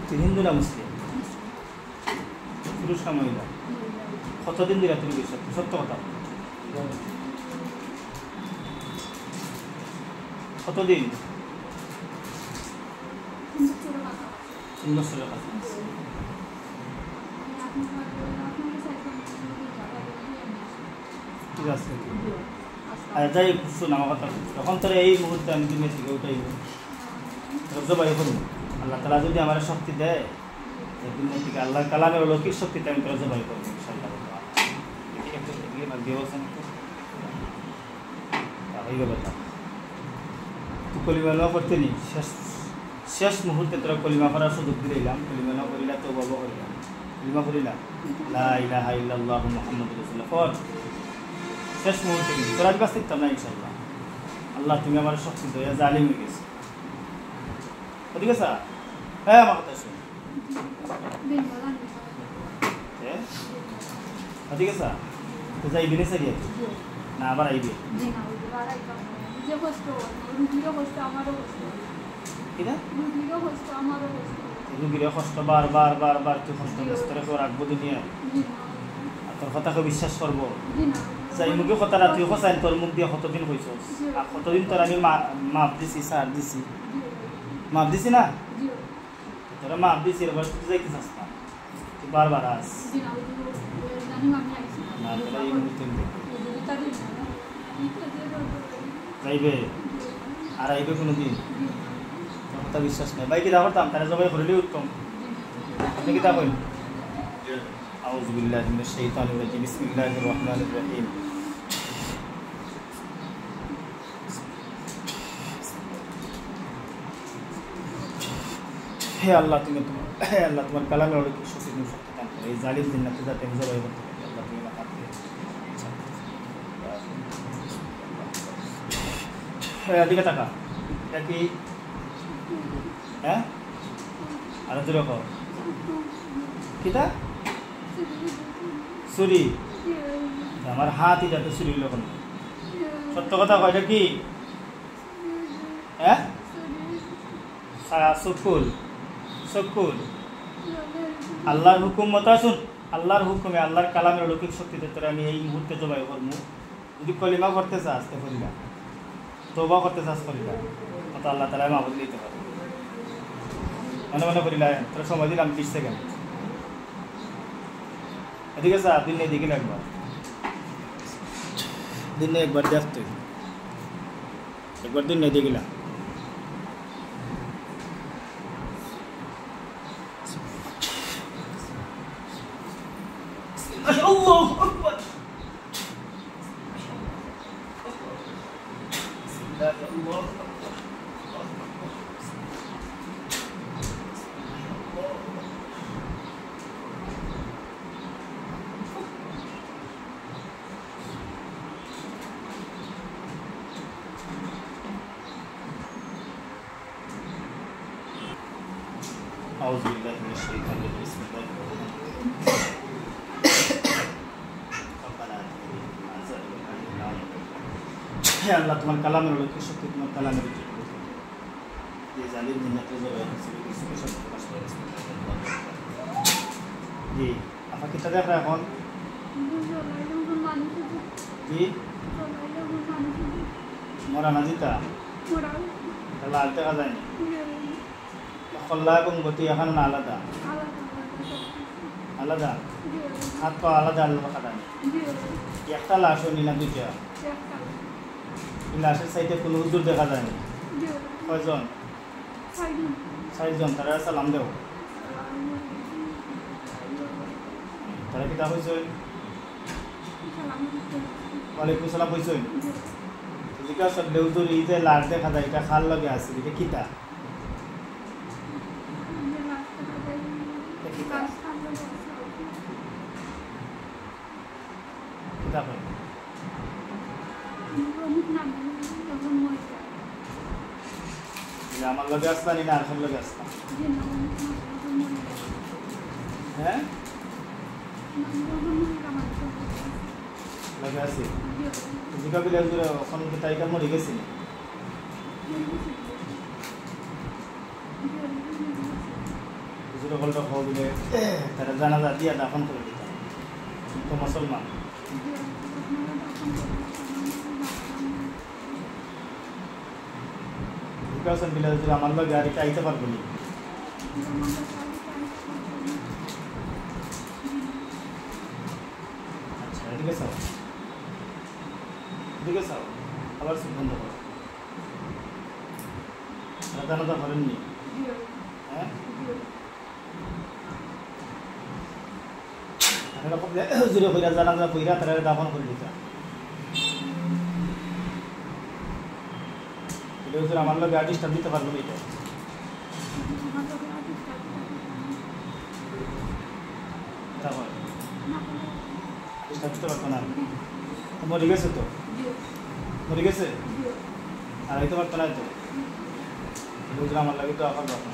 শক্তি হিন্দু না মুসলিম? পুরুষ না মহিলা? কতদিন দিলা তুমি শক্তি? সত্য কথা কতদিন? 3 বছরের কাছে। ঠিক আছে যাই শুন আমার কথা। তখন তোর এই মুহূর্তে আমি দুনিয়া থেকে উঠাইব, জবাই করব। আল্লাহ তালা যদি আমার শক্তি দেয় দুনিয়া থেকে, আল্লাহ কালামের অলৌকিক শক্তিতে আমি তোরা জবাই করবো ইনশাআল্লাহ। তুই কলিমা নেওয়া করতে নি, শেষ মুহূর্তে তোরা কলিমা করার সুযোগ দিলাম। কলিমা নেওয়া করিলা তো বাবা করিলাম, কলিমা করিলা লা ইলাহা ইল্লাল্লাহু মুহাম্মাদুর রাসূলুল্লাহ পর শেষ মুহূর্তে কিন্তু তোরা কাছ থাকতাম না ইনশাআল্লাহ। আল্লাহ তুমি আমার শক্তি দয়া জালিম হয়ে গেছে। ঠিক আছে? হ্যাঁ আমার কথা শুন। ঠিক আছে তো যাইবি না সারিয়া না আবার আইবি? রুগীরা কষ্ট বারবার বারবার তুই কষ্ট তোর রাখবো দুনিয়া, তোর কথাকে বিশ্বাস করবো? যাই মুখে কথা না তুই সঁচাই তোর মুখ দিয়ে কতদিন হয়েছ, কতদিন তোর আমি মাপ দিছি, সার দিছি, মাপ দিছি না তোরা মাপ দিছি, এবার তুই যাইতে চাস না, তুই বারবার আস না তোরা এই মুহূর্তে যাইবে আর আইবে কোনো দিন? তোর কথা বিশ্বাস নেই ভাই, কিতা করতাম তারা জবাই করলেই উত্তম। আপনি কিতা কইন? আউযু বিল্লাহি মিনাশ শাইতানির রাজিম, বিসমিল্লাহির রহমানির রহিম। হে আল্লাহ তুমি তোমার কালামে অলৌকিক শক্তি তুমি শক্তি দান করো, এই জালিম জিন্নাতকে যাতে আমি জবাই করতে পারি আল্লাহ তুমি আমার হাত দিয়ে। এদিকে টাকা এটা কি? হ্যাঁ আরো দূরে কর। কিটা? ছুরি? আমার হাত এটা তো ছুরি লোক। সত্য কথা কয়টা কি? হ্যাঁ চকুল চকুল আল্লাহর হুকুম মতো শুন, আল্লাহর হুকুমে আল্লাহর কালামের অলৌকিক শক্তিতে তোরা আমি এই মুহূর্তে জবাই করবো। যদি কলিমা করতে চাস তো করিবা, তওবা করতে চাস করিবা, তো আল্লাহ তাআলা মাহবুব দিতে পারে। মনে মনে করিলা তোরা সময় দিলাম 20 সেকেন্ড। এদিকে যা, দিনে এদিকে একবার, দিনে একবার দেখ, তুই একবার দিনে এদিকে না। আল্লাহু আকবার। أعوذ بالله من الشيطان الرجيم، بسم الله الرحمن الرحيم. হে আল্লাহ তোমার কালামের অলৌকিক শক্তি, তোমার কালামের যে জালিম জিন্নাতকে জবাই করেছে জি আপা কিতা দেখ এখন কি মরা না দিতা লাল দেখা যায়নি খল্লা এবং গতি এখন আলাদা আলাদা, হাত পা আলাদা আলাদা কাটানি। একটা লাশ হয়নি না দুইটা? লাশের সাইডে কোনো হুজুর দেখা যায়নি? কয়জন? 6জন। তারা সালাম দেও, তারা কিতা হয়েছে? ওয়ালাইকুম সালাম হয়েছে। জিজ্ঞাসা হুজুর এই যে লাশ দেখা যায় এটা খাল লগে আছে, এটা কিতা? আমার লগে আসলা না আর সব লগে আসলা? হ্যাঁ লগে আছি। জিজ্ঞা বিলে ওখান তাইকা মরে গেছি হুজুরে বলটা খাওয়া দিলে তারা জানাজা দিয়া দাফন করে দিত তো মুসলমান বিকাশন বিলা হুজুর আমার লগে আর এটা আইতে পারবো নি আচ্ছা এদিকে চাও এদিকে চাও আবার চোখ বন্ধ করো জানাজা করেননি হ্যাঁ হুজুরে কইরা জানাজা কইরা তারা দাফন করে দিত এটা হুজুর আমার লগে আর্টিস্টটা দিতে পারবো না এটা আর্টিস্টটা দিতে পারবো না মরে গেছে তো মরে গেছে আর হইতে পারতো না তো হুজুর আমার লাগে তো আবার রাখো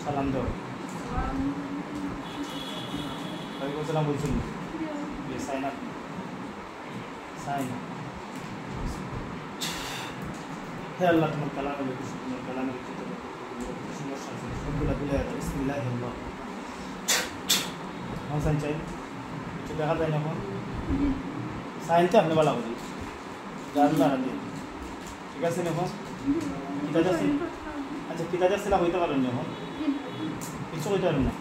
সালাম দাও সালাম বলছেন সাইন আপ সাইন হে আল্লাহ তোমার কালামের তোমার কালামের সমস্যা আছে সবগুলো ভুলে যাবে বিসমিল্লাহ আল্লাহ হ্যাঁ সাইন চাই একটু দেখা যায় না এখন সাইনটা আপনি বলা বলি জানলা হাতে ঠিক আছে না এখন কিতা যাচ্ছে আচ্ছা কিতা যাচ্ছে না হইতে পারেন না এখন কিছু হইতে পারেন না